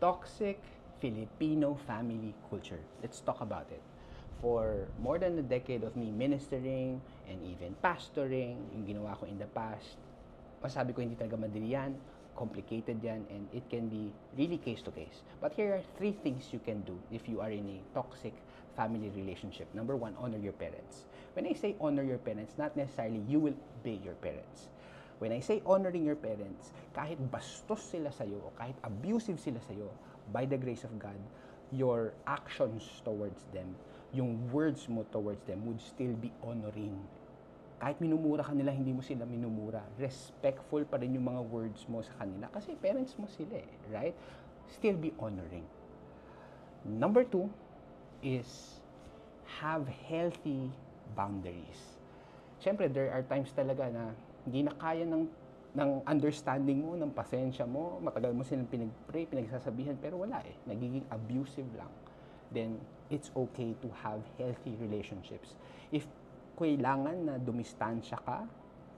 Toxic Filipino family culture. Let's talk about it. For more than a decade of me ministering and even pastoring, yung ginawa ko in the past, masabi ko hindi talaga madali yan, complicated yan, and it can be really case to case. But here are 3 things you can do if you are in a toxic family relationship. Number 1, honor your parents. When I say honor your parents, not necessarily you will obey your parents. When I say honoring your parents, kahit bastos sila sa'yo o kahit abusive sila sa'yo, by the grace of God, your actions towards them, yung words mo towards them would still be honoring. Kahit minumura ka nila, hindi mo sila minumura. Respectful pa rin yung mga words mo sa kanila kasi parents mo sila eh, right? Still be honoring. Number 2 is have healthy boundaries. Siyempre, there are times talaga na hindi na kaya ng understanding mo, ng pasensya mo, matagal mo silang pinag-pray, pinagsasabihan, pero wala eh, nagiging abusive lang. Then, it's okay to have healthy relationships. If kailangan na dumistansya ka,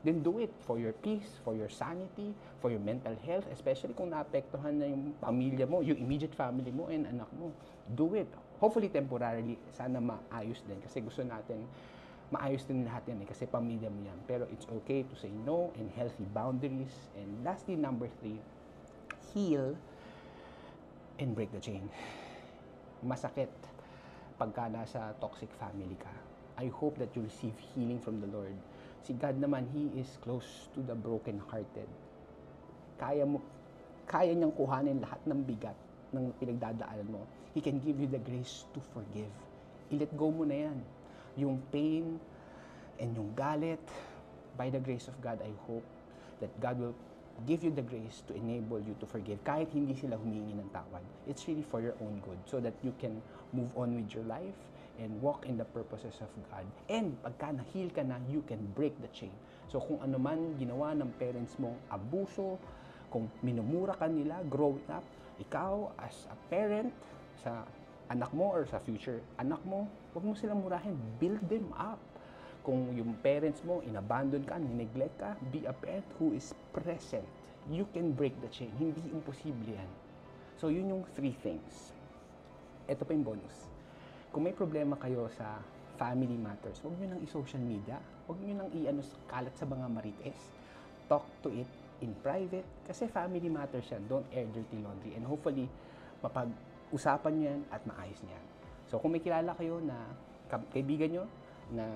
then do it for your peace, for your sanity, for your mental health, especially kung naapektuhan na yung pamilya mo, yung immediate family mo and anak mo. Do it. Hopefully temporarily, sana maayos din kasi gusto natin maayos din lahat yan eh, kasi pamilya mo yan. Pero it's okay to say no and healthy boundaries. And lastly, number 3, heal and break the chain. Masakit pagka nasa toxic family ka. I hope that you receive healing from the Lord. Si God naman, He is close to the broken-hearted. Kaya niyang kuhanin lahat ng bigat ng pinagdadaanan mo. He can give you the grace to forgive. I-let go mo na yan. Yung pain and yung galit, by the grace of God, I hope that God will give you the grace to enable you to forgive kahit hindi sila humingi ng tawad. It's really for your own good so that you can move on with your life and walk in the purposes of God. And pagka na-heal ka na, you can break the chain. So kung ano man ginawa ng parents mong abuso, kung minumura ka nila growing up, ikaw as a parent sa anak mo or sa future anak mo, huwag mo silang murahin. Build them up. Kung yung parents mo, inabandon ka, nineglect ka, be a parent who is present. You can break the chain. Hindi imposible yan. So, yun yung 3 things. Ito pa yung bonus. Kung may problema kayo sa family matters, huwag nyo nang i-social media. Huwag nyo nang kalat sa mga marites. Talk to it in private. Kasi family matters yan. Don't air dirty laundry. And hopefully, usapan niyan at maayos niyan. So kung may kilala kayo na kaibigan nyo na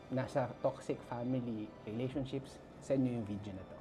nasa toxic family relationships, send nyo yung video na to.